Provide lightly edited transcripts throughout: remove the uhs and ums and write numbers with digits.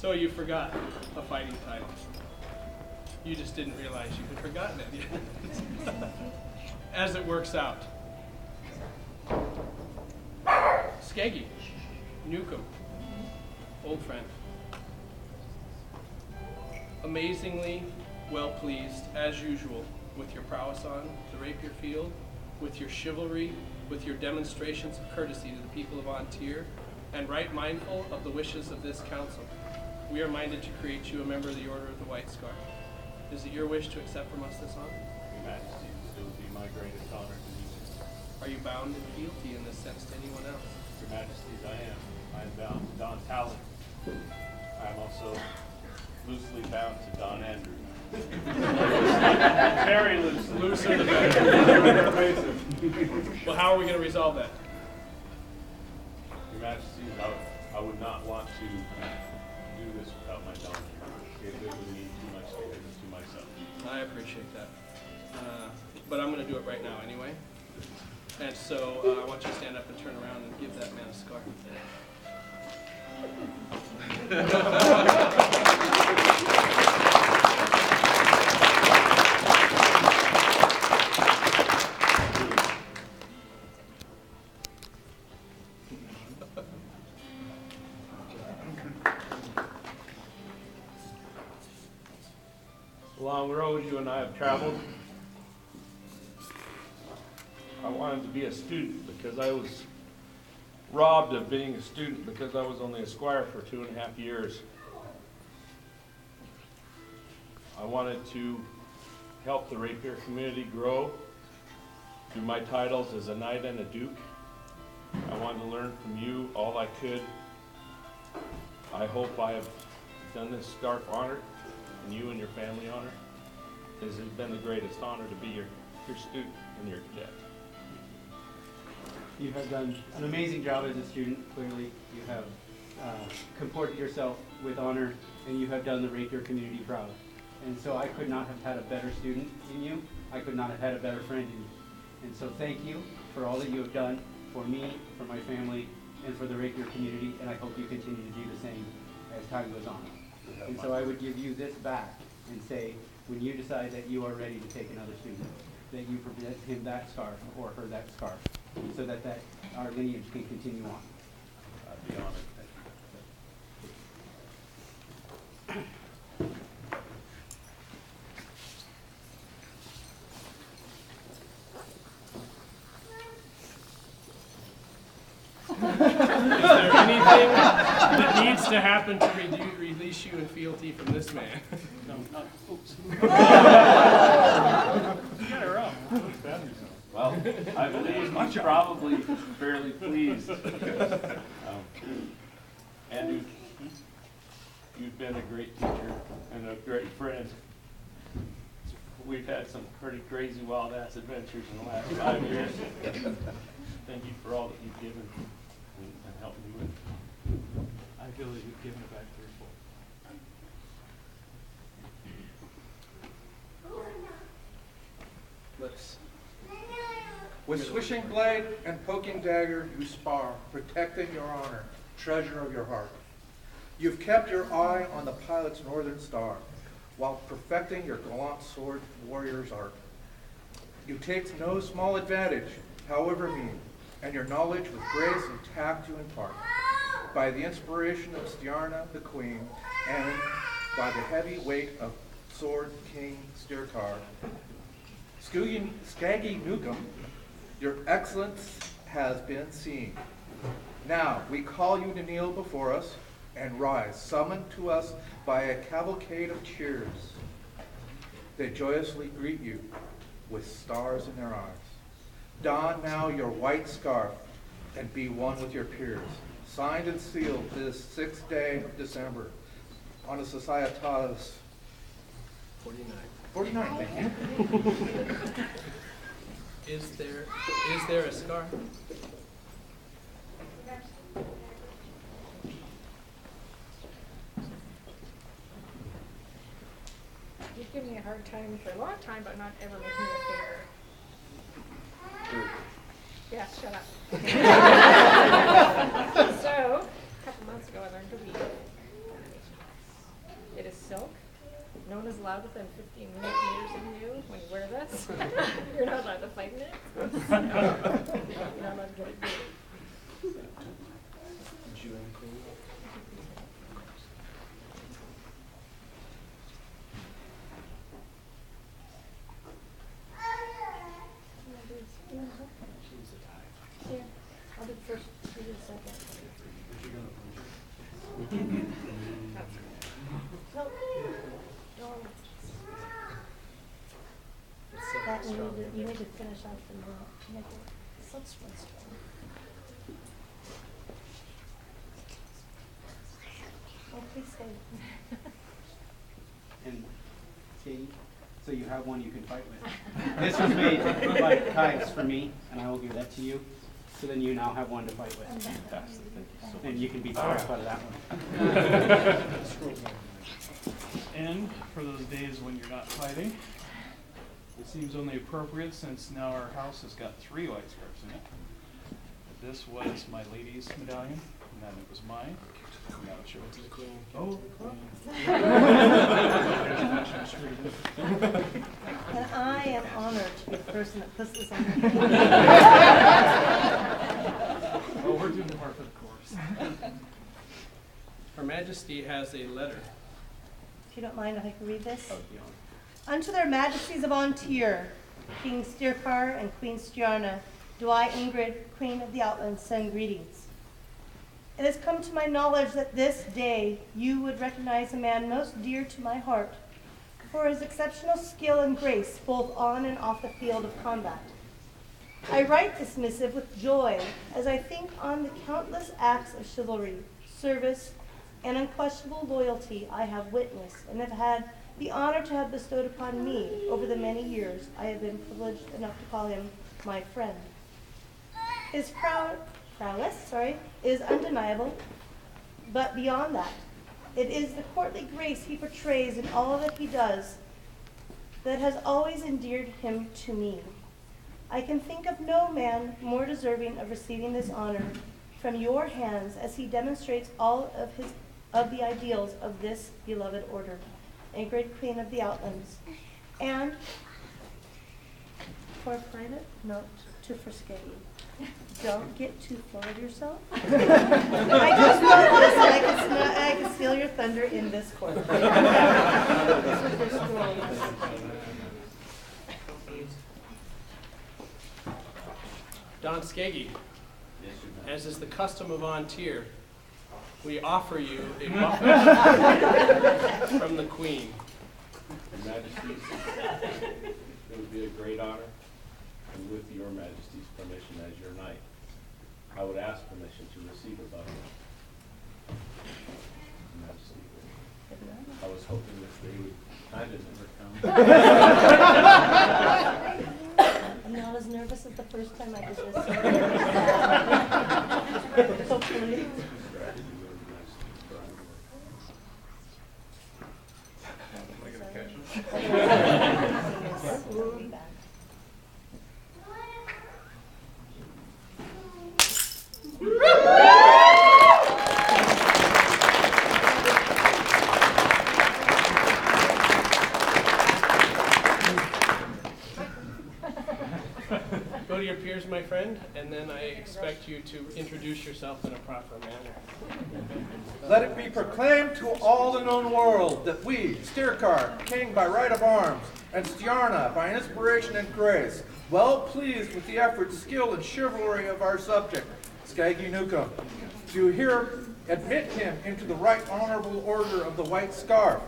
So you forgot a fighting title. You just didn't realize you had forgotten it yet. As it works out. Skeggi, Nyewcomb, old friend. Amazingly well pleased, as usual, with your prowess on the rapier field, with your chivalry, with your demonstrations of courtesy to the people of Ontier, and right mindful of the wishes of this council. We are minded to create you a member of the Order of the White Scarf. Is it your wish to accept from us this honor? Your Majesty, it would be my greatest honor to do so. Are you bound in fealty in this sense to anyone else? Your Majesties, I am. I am bound to Don Talon. I am also loosely bound to Don Andrew. Very loosely. Looser the better. Well, how are we going to resolve that? Your Majesties, I would not want to do this without my Don here. It would mean too much to myself. I appreciate that. But I'm going to do it right now anyway. And so I want you to stand up and turn around and give that man a scarf. The long road you and I have traveled. I wanted to be a student because I was robbed of being a student because I was only a squire for 2.5 years. I wanted to help the rapier community grow through my titles as a knight and a duke. I wanted to learn from you all I could. I hope I have done this scarf honor, and you and your family honor. It has been the greatest honor to be your student and your cadet. You have done an amazing job as a student, clearly. You have comported yourself with honor, and you have done the rapier community proud. And so I could not have had a better student in you. I could not have had a better friend in you. And so thank you for all that you have done for me, for my family, and for the rapier community, and I hope you continue to do the same as time goes on. And so I would give you this back and say, when you decide that you are ready to take another student, that you present him that scarf or her that scarf, so that our lineage can continue on. I'd be honored. Thank you. Is there anything that needs to happen to release you in fealty from this man? No, oops. Well, I believe he's probably fairly pleased. Andrew, you've been a great teacher and a great friend. We've had some pretty crazy wild-ass adventures in the last 5 years. Thank you for all that you've given and helped me with. I feel that you've given it back threefold. Let's. With swishing blade and poking dagger you spar, protecting your honor, treasure of your heart. You've kept your eye on the pilot's northern star, while perfecting your gallant sword warrior's art. You take no small advantage, however mean, and your knowledge with grace and tact you impart. By the inspiration of Stiarna the Queen, and by the heavy weight of sword King Stirkar, Skeggi Nyewcomb, your excellence has been seen. Now we call you to kneel before us and rise, summoned to us by a cavalcade of cheers. They joyously greet you with stars in their eyes. Don now your white scarf and be one with your peers. Signed and sealed this 6th day of December on a Societas 49. 49, thank you. Is there a scarf? You've given me a hard time for a long time, but not ever making me a favor. Yeah, shut up. So, a couple months ago I learned to read. no one is allowed within 15 meters of you when you wear this. You're not allowed to fight in it. You're not allowed to get it dirty. Here, I'll do first, you do second. No. That you need to finish off the middle. Make it so strong. Oh, please stay. And Skeggi, so you have one you can fight with. This was made by Kais for me, and I will give that to you. So then you now have one to fight with. And you can beat the crap out of that one. And for those days when you're not fighting, it seems only appropriate since now our house has got 3 white scarves in it. This was my lady's medallion, and then it was mine. Now it's yours. To the queen. Oh, And I am honored to be the person that puts this on your oh, we're doing more for the course. Her Majesty has a letter. If you don't mind, if I can read this. Unto their Majesties of Ontir, King Stirkar and Queen Stiarna, do I, Ingrid, Queen of the Outlands, send greetings. It has come to my knowledge that this day you would recognize a man most dear to my heart for his exceptional skill and grace both on and off the field of combat. I write this missive with joy as I think on the countless acts of chivalry, service, and unquestionable loyalty I have witnessed and have had the honor to have bestowed upon me over the many years I have been privileged enough to call him my friend. His prowess is undeniable, but beyond that, it is the courtly grace he portrays in all that he does that has always endeared him to me. I can think of no man more deserving of receiving this honor from your hands as he demonstrates all of the ideals of this beloved order, Ingrid, Queen of the Outlands. And for a private note to Skeggi, don't get too full of yourself. I just noticed I can steal your thunder in this court. This was your scroll. Don Skeggi, as is the custom of Ontir, we offer you a buffet from the Queen. Your Majesties, it would be a great honor, and with your Majesty's permission as your knight, I would ask permission to receive a buffet. Majesty, I was hoping this day would kind of never come. I'm not as nervous as the first time I did this. Hopefully. Go to your peers, my friend, and then I expect you to introduce yourself in a proper manner. Let it be proclaimed to all the known world that we, Stirkar, king by right of arms, and Stiarna by inspiration and grace, well pleased with the effort, skill, and chivalry of our subject, Skeggi Nyewcomb, do here admit him into the right honorable order of the white scarf,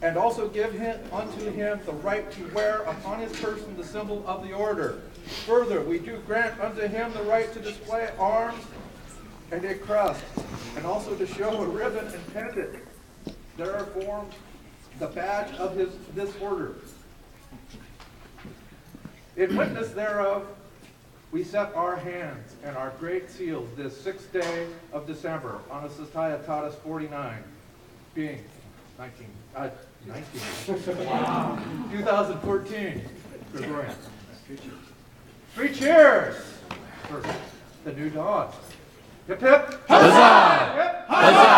and also give unto him the right to wear upon his person the symbol of the order. Further, we do grant unto him the right to display arms and a crest, and also to show a ribbon and pendant thereform the badge of this order. In witness thereof, we set our hands and our great seals this 6th day of December on Asatayatatis 49, being 2014, Gregorian. 3 cheers for the new dawn. Hip hip! Huzzah! Hip, huzzah!